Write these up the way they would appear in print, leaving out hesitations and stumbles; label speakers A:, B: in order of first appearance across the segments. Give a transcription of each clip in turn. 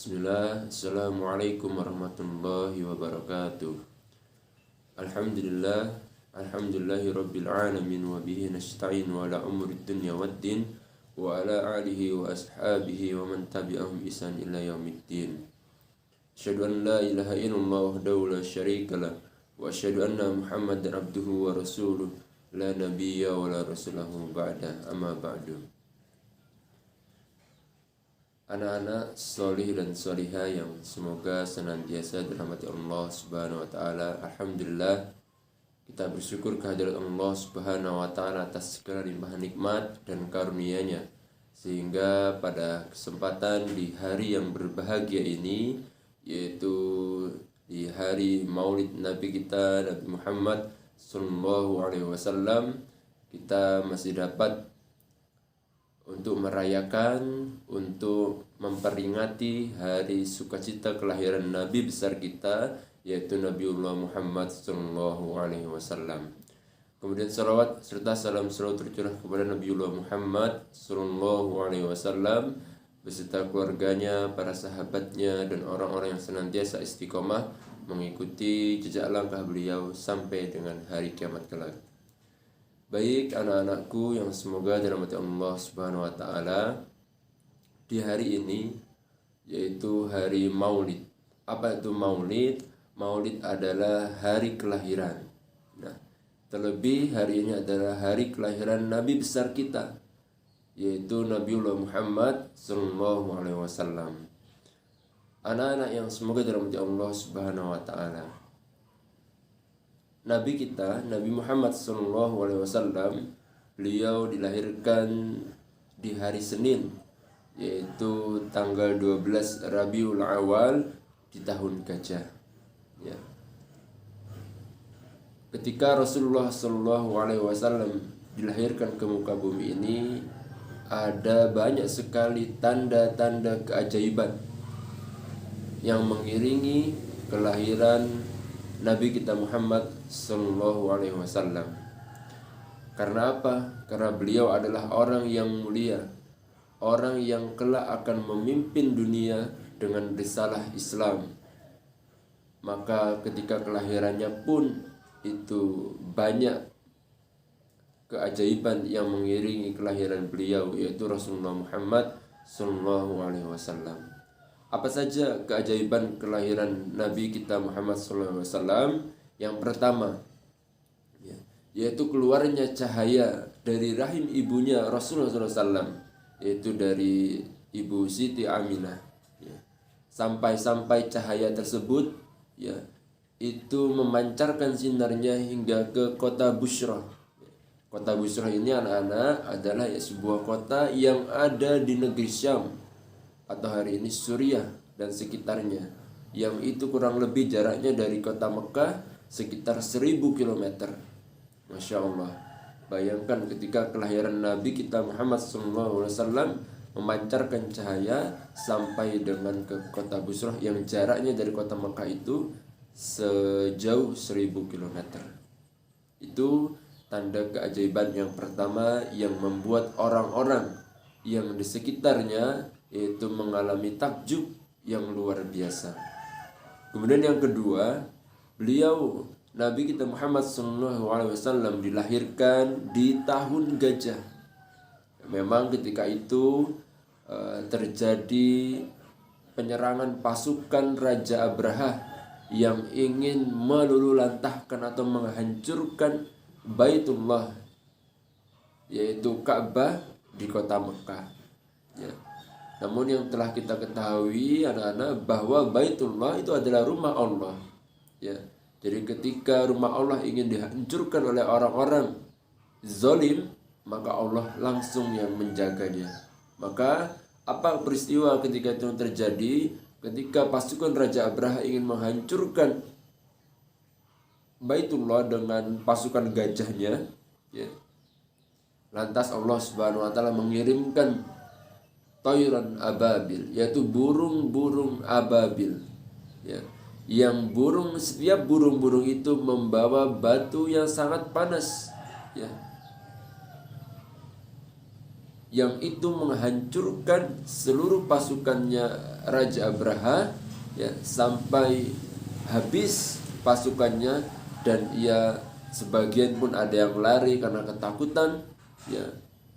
A: Bismillah, Assalamualaikum warahmatullahi wabarakatuh. Alhamdulillah, alhamdulillahi rabbil alamin, wa bihi nasta'in wa ala umuri dunya waddin, wa ala alihi wa ashabihi wa man tabi'ahum ihsan ila yaumiddin. Asyhadu an la ilaha illallah wahdahu la syarika lah, wa asyhadu anna Muhammadan abduhu wa rasuluh, la nabiyya wa la rasulahu ba'da, amma ba'du. Anak-anak solih dan solihah yang semoga senantiasa dirahmati Allah Subhanahu wa taala. Alhamdulillah, kita bersyukur kehadirat Allah Subhanahu wa taala atas segala limpahan nikmat dan karunia-Nya, sehingga pada kesempatan di hari yang berbahagia ini, yaitu di hari Maulid Nabi kita Nabi Muhammad sallallahu alaihi wasallam, kita masih dapat untuk merayakan, untuk memperingati hari sukacita kelahiran Nabi besar kita, yaitu Nabiullah Muhammad sallallahu alaihi wasallam. Kemudian salawat serta salam selalu tercurah kepada Nabiullah Muhammad sallallahu alaihi wasallam beserta keluarganya, para sahabatnya, dan orang-orang yang senantiasa istiqomah mengikuti jejak langkah beliau sampai dengan hari kiamat kelak. Baik anak-anakku yang semoga dirahmati Allah Subhanahu wa taala, di hari ini yaitu hari Maulid. Apa itu Maulid? Maulid adalah hari kelahiran. Nah, terlebih hari ini adalah hari kelahiran Nabi besar kita, yaitu Nabiullah Muhammad sallallahu alaihi wasallam. Anak-anak yang semoga dirahmati Allah Subhanahu wa taala, Nabi kita, Nabi Muhammad SAW, beliau dilahirkan di hari Senin, yaitu tanggal 12 Rabiul Awal di tahun Gajah. Ya. Ketika Rasulullah SAW dilahirkan ke muka bumi ini, ada banyak sekali tanda-tanda keajaiban yang mengiringi kelahiran Nabi kita Muhammad sallallahu alaihi wasallam. Karena apa? Karena beliau adalah orang yang mulia, orang yang kelak akan memimpin dunia dengan risalah Islam. Maka ketika kelahirannya pun itu banyak keajaiban yang mengiringi kelahiran beliau, yaitu Rasulullah Muhammad sallallahu alaihi wasallam. Apa saja keajaiban kelahiran Nabi kita Muhammad SAW? Yang pertama, yaitu keluarnya cahaya dari rahim ibunya Rasulullah SAW, yaitu dari ibu Siti Aminah. Sampai-sampai cahaya tersebut itu memancarkan sinarnya hingga ke kota Bushrah. Kota Bushrah ini anak-anak adalah sebuah kota yang ada di negeri Syam, atau hari ini Suriah dan sekitarnya, yang itu kurang lebih jaraknya dari kota Mekah sekitar 1000 km. Masya Allah. Bayangkan ketika kelahiran Nabi kita Muhammad SAW memancarkan cahaya sampai dengan ke kota Busrah yang jaraknya dari kota Mekah itu sejauh 1000 km. Itu tanda keajaiban yang pertama yang membuat orang-orang yang di sekitarnya yaitu mengalami takjub yang luar biasa. Kemudian yang kedua, beliau Nabi kita Muhammad SAW dilahirkan di tahun Gajah. Memang ketika itu terjadi penyerangan pasukan Raja Abraha yang ingin melululantahkan atau menghancurkan Baitullah, yaitu Ka'bah di kota Mekah. Ya. Namun yang telah kita ketahui anak-anak bahwa Baitullah itu adalah rumah Allah. Ya. Jadi ketika rumah Allah ingin dihancurkan oleh orang-orang zalim, maka Allah langsung yang menjaganya. Maka apa peristiwa ketika itu terjadi? Ketika pasukan Raja Abraha ingin menghancurkan Baitullah dengan pasukan gajahnya, ya. Lantas Allah Subhanahu wa taala mengirimkan Tayran ababil, yaitu burung-burung ababil, ya, yang setiap burung-burung itu membawa batu yang sangat panas, ya. yang itu menghancurkan seluruh pasukannya Raja Abraha, ya, sampai habis pasukannya, dan ia sebagian pun ada yang lari karena ketakutan, ya,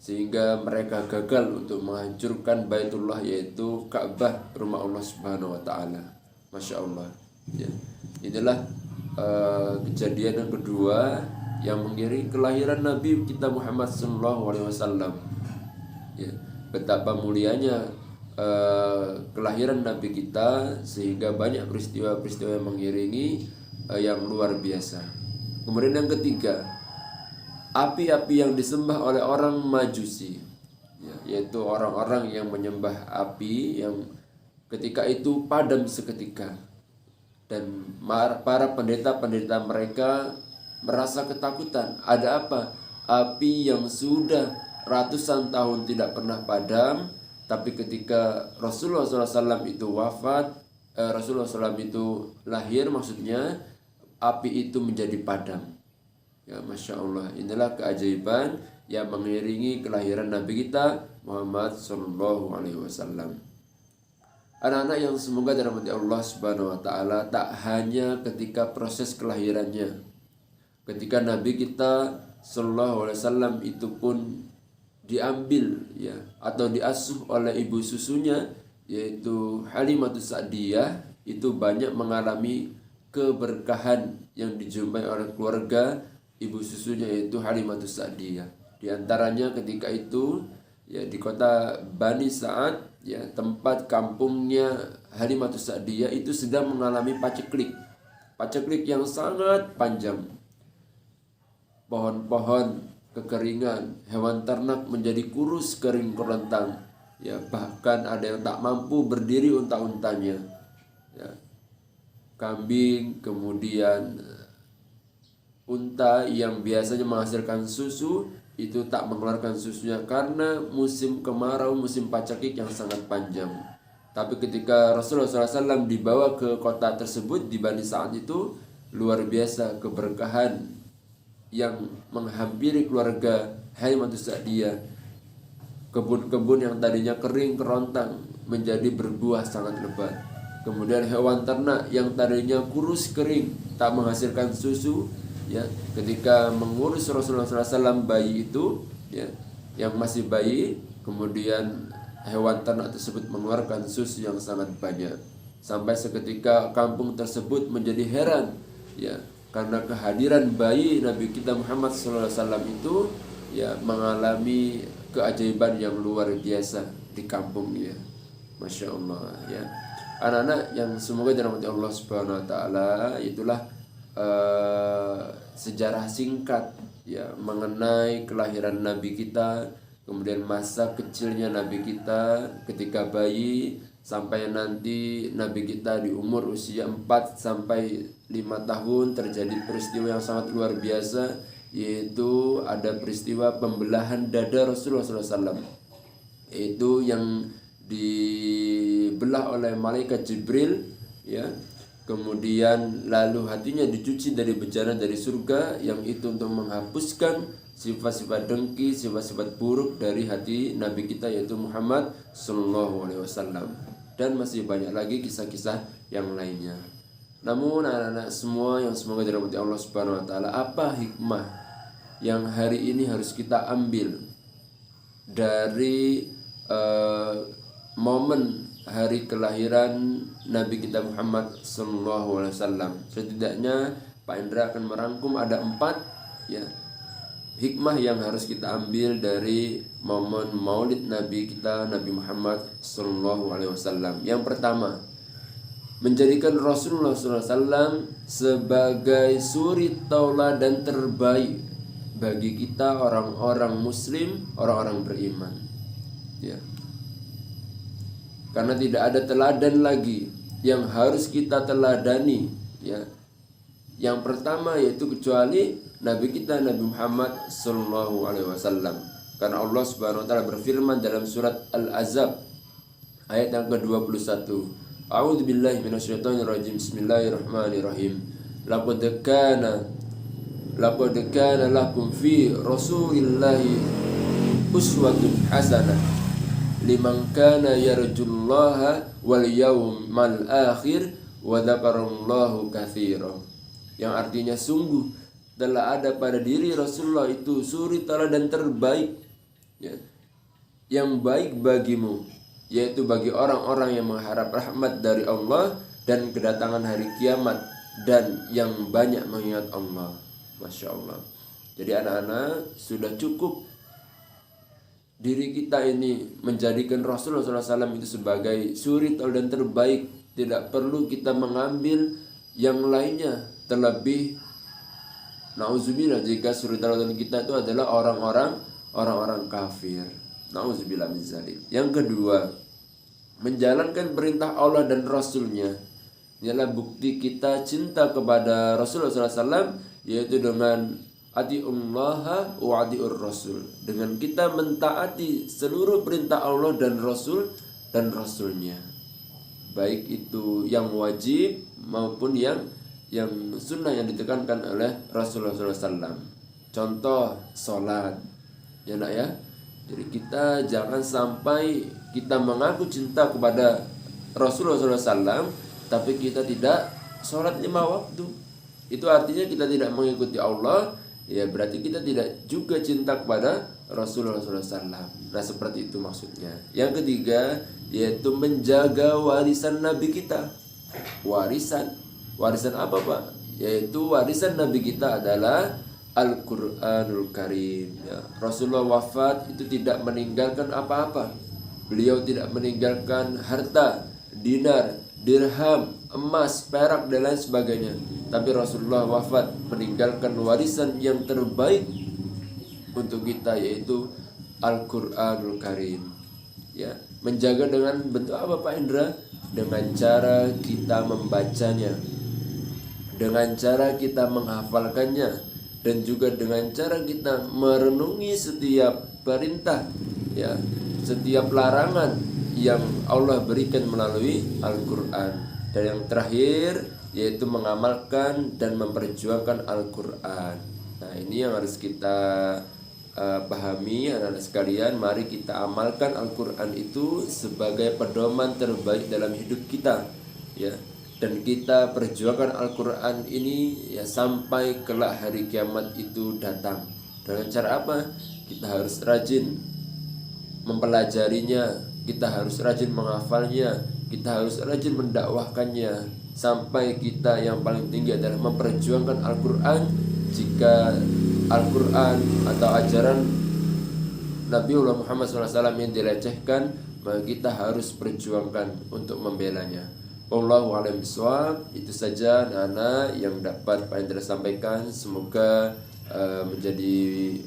A: sehingga mereka gagal untuk menghancurkan Baitullah, yaitu Ka'bah, rumah Allah Subhanahu wa taala. Masya Allah, ya. Inilah kejadian yang kedua yang mengiringi kelahiran Nabi kita Muhammad SAW. Ya, betapa mulianya kelahiran Nabi kita, sehingga banyak peristiwa-peristiwa yang mengiringi yang luar biasa. Kemudian yang ketiga, api-api yang disembah oleh orang Majusi, ya, yaitu orang-orang yang menyembah api yang ketika itu padam seketika, dan para pendeta-pendeta mereka merasa ketakutan. Ada apa? Api yang sudah ratusan tahun tidak pernah padam, tapi ketika Rasulullah SAW itu wafat, Rasulullah SAW itu lahir, maksudnya api itu menjadi padam. Ya, Masya Allah, inilah keajaiban yang mengiringi kelahiran Nabi kita Muhammad SAW. Anak-anak yang semoga dirahmati Allah Subhanahu wa taala, tak hanya ketika proses kelahirannya. Ketika Nabi kita sallallahu alaihi wasallam itu pun diambil, ya, atau diasuh oleh ibu susunya, yaitu Halimatus Sa'diyah, itu banyak mengalami keberkahan yang dijumpai oleh keluarga ibu susunya, yaitu Halimatus Sa'diyah. Di antaranya ketika itu, ya, di kota Bani Sa'ad, ya, tempat kampungnya Halimatus Sa'diyah itu sedang mengalami paceklik yang sangat panjang. Pohon-pohon kekeringan, hewan ternak menjadi kurus kering kerontang, ya, bahkan ada yang tak mampu berdiri unta-untanya, ya. Kambing, kemudian unta yang biasanya menghasilkan susu itu tak mengeluarkan susunya karena musim kemarau, musim paceklik yang sangat panjang. Tapi ketika Rasulullah SAW dibawa ke kota tersebut di Bani Sa'ad, itu luar biasa keberkahan yang menghampiri keluarga Halimatus Sa'diyah. Kebun-kebun yang tadinya kering kerontang menjadi berbuah sangat lebat. Kemudian hewan ternak yang tadinya kurus kering tak menghasilkan susu, ya, ketika mengurus Rasulullah SAW bayi itu, ya, yang masih bayi, kemudian hewan ternak tersebut mengeluarkan susu yang sangat banyak, sampai seketika kampung tersebut menjadi heran, ya, karena kehadiran bayi Nabi kita Muhammad SAW itu, ya, mengalami keajaiban yang luar biasa di kampungnya. Masya Allah, ya. Anak-anak yang semoga dirahmati Allah Subhanahu wa taala, itulah sejarah singkat, ya, mengenai kelahiran Nabi kita, kemudian masa kecilnya Nabi kita ketika bayi, sampai nanti Nabi kita di umur usia 4 sampai 5 tahun terjadi peristiwa yang sangat luar biasa, yaitu ada peristiwa pembelahan dada Rasulullah SAW, yaitu yang dibelah oleh malaikat Jibril, ya. Kemudian lalu hatinya dicuci dari bejana dari surga, yang itu untuk menghapuskan sifat-sifat dengki, sifat-sifat buruk dari hati Nabi kita, yaitu Muhammad Sallallahu Alaihi Wasallam. Dan masih banyak lagi kisah-kisah yang lainnya. Namun anak-anak semua yang semoga dirahmati Allah Subhanahu Wa Taala, apa hikmah yang hari ini harus kita ambil dari momen hari kelahiran Nabi kita Muhammad SAW? Setidaknya Pak Indra akan merangkum ada 4, ya, hikmah yang harus kita ambil dari momen maulid Nabi kita Nabi Muhammad SAW. Yang pertama, menjadikan Rasulullah SAW sebagai suri tauladan terbaik bagi kita orang-orang muslim, orang-orang beriman, ya. Karena tidak ada teladan lagi yang harus kita teladani, ya. Yang pertama yaitu kecuali Nabi kita Nabi Muhammad Sallallahu Alaihi Wasallam. Karena Allah Subhanahu Wa Taala berfirman dalam surat Al-Ahzab ayat yang ke-21. A'udzubillahi minasyaitonirrajim. Bismillahirrahmanirrahim. Laqad kana lakum fi Rasulillahi uswatun hasanah liman kana yarjullaha wal yawmal akhir wa dzakarallaha katsiran. Yang artinya sungguh telah ada pada diri Rasulullah itu suri teladan terbaik, ya, yang baik bagimu, yaitu bagi orang-orang yang mengharap rahmat dari Allah dan kedatangan hari kiamat, dan yang banyak mengingat Allah. Masya Allah. Jadi anak-anak, sudah cukup diri kita ini menjadikan Rasulullah SAW itu sebagai suri teladan terbaik. Tidak perlu kita mengambil yang lainnya. Terlebih na'udzubillah jika suri teladan kita itu adalah orang-orang kafir. Na'udzubillah min dzalik. Yang kedua, menjalankan perintah Allah dan Rasulnya ialah bukti kita cinta kepada Rasulullah SAW, yaitu dengan atiullaha wa atiur rasul, dengan kita mentaati seluruh perintah Allah dan Rasulnya, baik itu yang wajib maupun yang sunnah yang ditekankan oleh Rasulullah SAW. Contoh sholat, ya nak ya. Jadi kita jangan sampai kita mengaku cinta kepada Rasulullah SAW, tapi kita tidak sholat 5 waktu. Itu artinya kita tidak mengikuti Allah, ya berarti kita tidak juga cinta kepada Rasulullah SAW. Nah seperti itu maksudnya. Yang ketiga, yaitu menjaga warisan Nabi kita. Warisan apa Pak? Yaitu warisan Nabi kita adalah Al-Quranul Karim, ya. Rasulullah wafat itu tidak meninggalkan apa-apa. Beliau tidak meninggalkan harta, dinar, dirham, emas, perak dan lain sebagainya. Tapi Rasulullah wafat meninggalkan warisan yang terbaik untuk kita, yaitu Al-Quranul Karim, ya. Menjaga dengan bentuk apa Pak Indra? Dengan cara kita membacanya, dengan cara kita menghafalkannya, dan juga dengan cara kita merenungi setiap perintah, ya, setiap larangan yang Allah berikan melalui Al-Quran. Dan yang terakhir yaitu mengamalkan dan memperjuangkan Al-Quran. Nah ini yang harus kita pahami anak-anak sekalian. Mari kita amalkan Al-Quran itu sebagai pedoman terbaik dalam hidup kita, ya. Dan kita perjuangkan Al-Quran ini, ya, sampai kelak hari kiamat itu datang. Dengan cara apa? Kita harus rajin mempelajarinya, kita harus rajin menghafalnya, kita harus rajin mendakwahkannya, sampai kita yang paling tinggi adalah memperjuangkan Al-Quran. Jika Al-Quran atau ajaran Nabiullah Muhammad SAW yang dilecehkan, maka kita harus perjuangkan untuk membelanya. Wallahu a'lam bishawab. Itu saja anak-anak yang dapat Pak Indra sampaikan. Semoga menjadi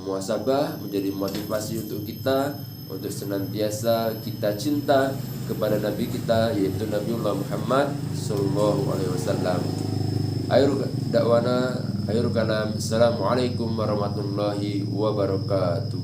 A: muhasabah, menjadi motivasi untuk kita untuk senantiasa kita cinta kepada Nabi kita, yaitu Nabiullah Muhammad sallallahu alaihi wasallam. Akhir dakwana, akhir kalam, assalamualaikum warahmatullahi wabarakatuh.